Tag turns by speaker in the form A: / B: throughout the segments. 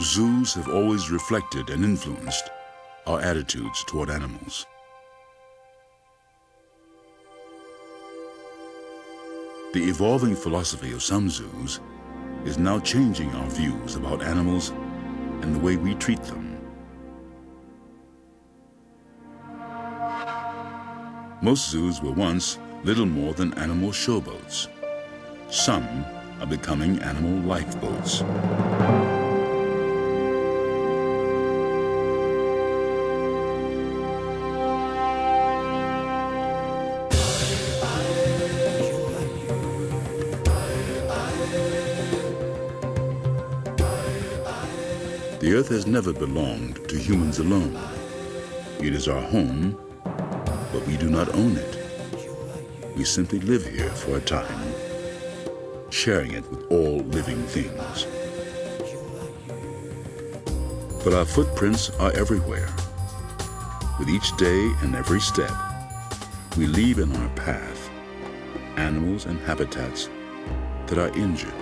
A: Zoos have always reflected and influenced our attitudes toward animals. The evolving philosophy of some zoos is now changing our views about animals and the way we treat them. Most zoos were once little more than animal showboats. Some are becoming animal lifeboats. The earth has never belonged to humans alone. It is our home, but we do not own it. We simply live here for a time, sharing it with all living things. But our footprints are everywhere. With each day and every step, we leave in our path animals and habitats that are injured.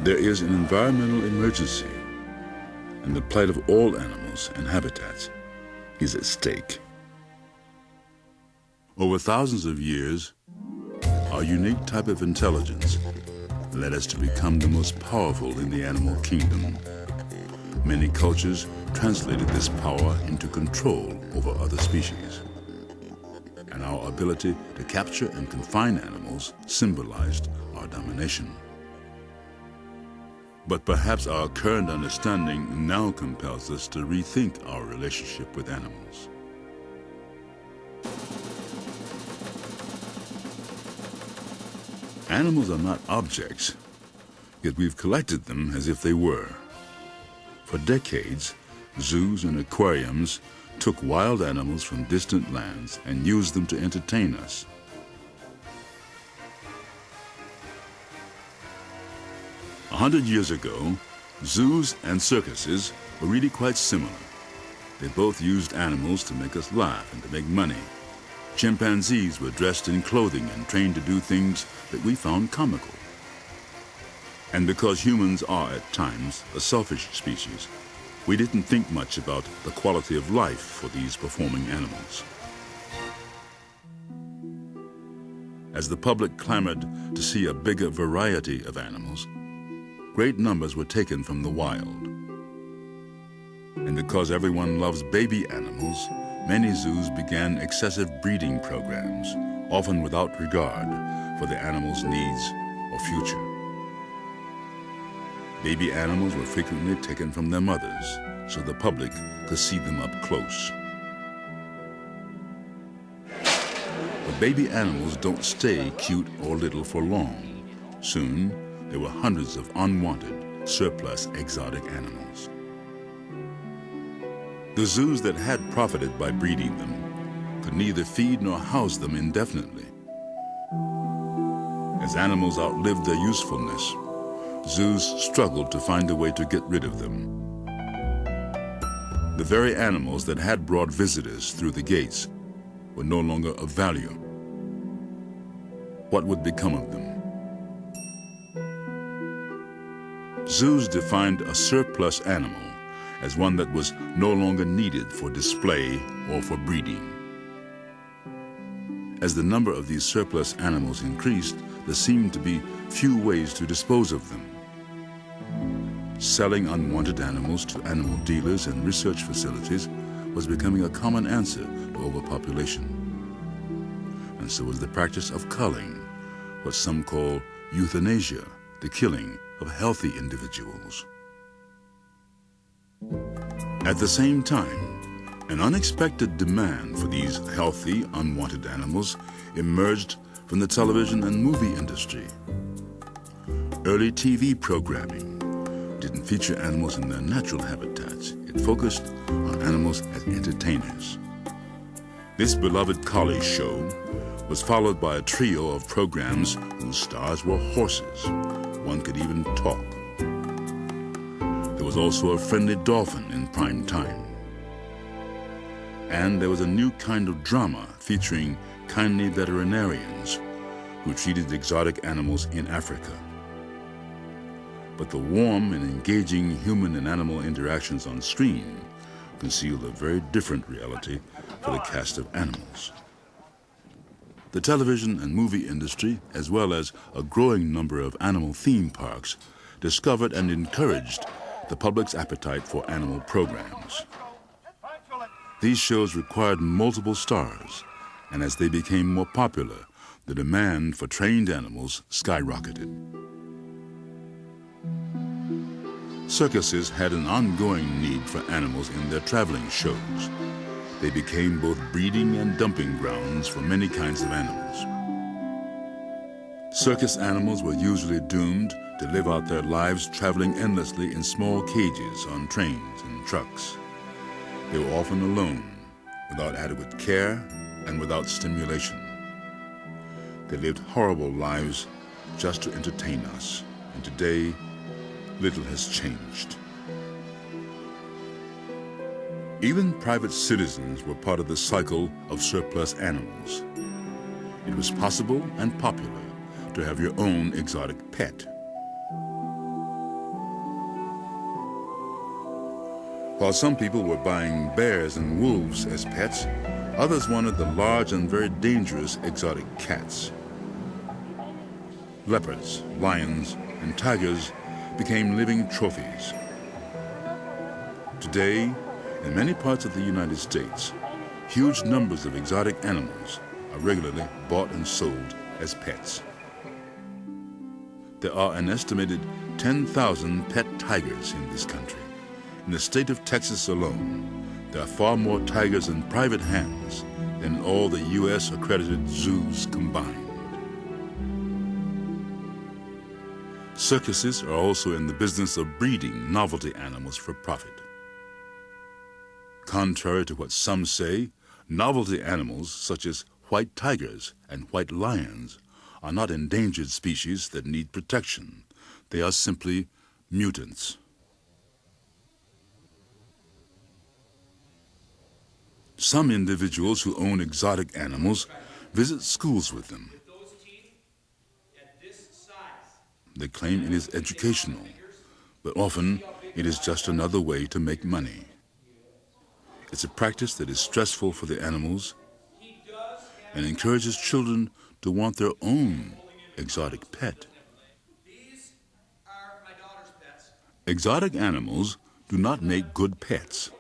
A: There is an environmental emergency, and the plight of all animals and habitats is at stake. Over thousands of years, our unique type of intelligence led us to become the most powerful in the animal kingdom. Many cultures translated this power into control over other species. And our ability to capture and confine animals symbolized our domination. But perhaps our current understanding now compels us to rethink our relationship with animals. Animals are not objects, yet we've collected them as if they were. For decades, zoos and aquariums took wild animals from distant lands and used them to entertain us. 100 years ago, zoos and circuses were really quite similar. They both used animals to make us laugh and to make money. Chimpanzees were dressed in clothing and trained to do things that we found comical. And because humans are at times a selfish species, we didn't think much about the quality of life for these performing animals. As the public clamored to see a bigger variety of animals, great numbers were taken from the wild. And because everyone loves baby animals, many zoos began excessive breeding programs, often without regard for the animal's needs or future. Baby animals were frequently taken from their mothers so the public could see them up close. But baby animals don't stay cute or little for long. Soon, there were hundreds of unwanted, surplus exotic animals. The zoos that had profited by breeding them could neither feed nor house them indefinitely. As animals outlived their usefulness, zoos struggled to find a way to get rid of them. The very animals that had brought visitors through the gates were no longer of value. What would become of them? Zoos defined a surplus animal as one that was no longer needed for display or for breeding. As the number of these surplus animals increased, there seemed to be few ways to dispose of them. Selling unwanted animals to animal dealers and research facilities was becoming a common answer to overpopulation. And so was the practice of culling, what some call euthanasia, the killing of healthy individuals. At the same time, an unexpected demand for these healthy, unwanted animals emerged from the television and movie industry. Early TV programming didn't feature animals in their natural habitats. It focused on animals as entertainers. This beloved collie show was followed by a trio of programs whose stars were horses. One could even talk. There was also a friendly dolphin in prime time. And there was a new kind of drama featuring kindly veterinarians who treated exotic animals in Africa. but the warm and engaging human and animal interactions on screen concealed a very different reality for the cast of animals. The television and movie industry, as well as a growing number of animal theme parks, discovered and encouraged the public's appetite for animal programs. These shows required multiple stars, and as they became more popular, the demand for trained animals skyrocketed. Circuses had an ongoing need for animals in their traveling shows. They became both breeding and dumping grounds for many kinds of animals. Circus animals were usually doomed to live out their lives traveling endlessly in small cages on trains and trucks. They were often alone, without adequate care and without stimulation. They lived horrible lives just to entertain us, and today, little has changed. Even private citizens were part of the cycle of surplus animals. It was possible and popular to have your own exotic pet. While some people were buying bears and wolves as pets, others wanted the large and very dangerous exotic cats. Leopards, lions, and tigers became living trophies. Today, in many parts of the United States, huge numbers of exotic animals are regularly bought and sold as pets. There are an estimated 10,000 pet tigers in this country. In the state of Texas alone, there are far more tigers in private hands than in all the U.S. accredited zoos combined. Circuses are also in the business of breeding novelty animals for profit. Contrary to what some say, novelty animals such as white tigers and white lions are not endangered species that need protection. They are simply mutants. Some individuals who own exotic animals visit schools with them. They claim it is educational, but often it is just another way to make money. It's a practice that is stressful for the animals and encourages children to want their own exotic pet. Exotic animals do not make good pets.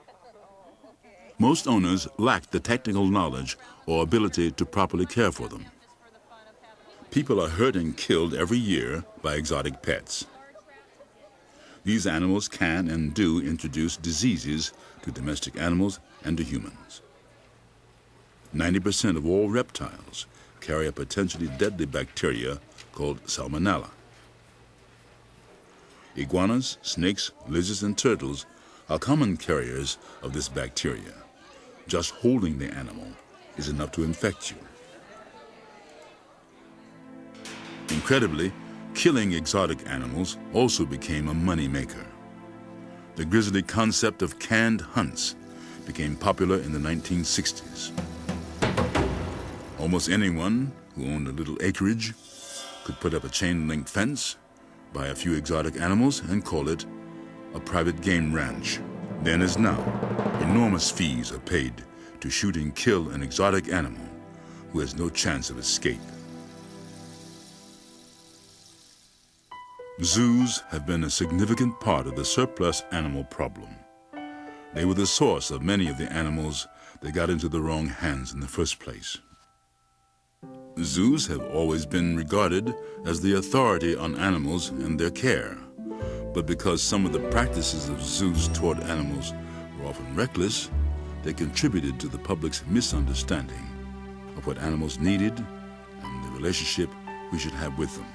A: Most owners lack the technical knowledge or ability to properly care for them. People are hurt and killed every year by exotic pets. These animals can and do introduce diseases to domestic animals and to humans. 90% of all reptiles carry a potentially deadly bacteria called salmonella. Iguanas, snakes, lizards, and turtles are common carriers of this bacteria. Just holding the animal is enough to infect you. Incredibly, killing exotic animals also became a money-maker. The grisly concept of canned hunts became popular in the 1960s. Almost anyone who owned a little acreage could put up a chain-link fence, buy a few exotic animals, and call it a private game ranch. Then as now, enormous fees are paid to shoot and kill an exotic animal who has no chance of escape. Zoos have been a significant part of the surplus animal problem. They were the source of many of the animals that got into the wrong hands in the first place. Zoos have always been regarded as the authority on animals and their care. But because some of the practices of zoos toward animals were often reckless, they contributed to the public's misunderstanding of what animals needed and the relationship we should have with them.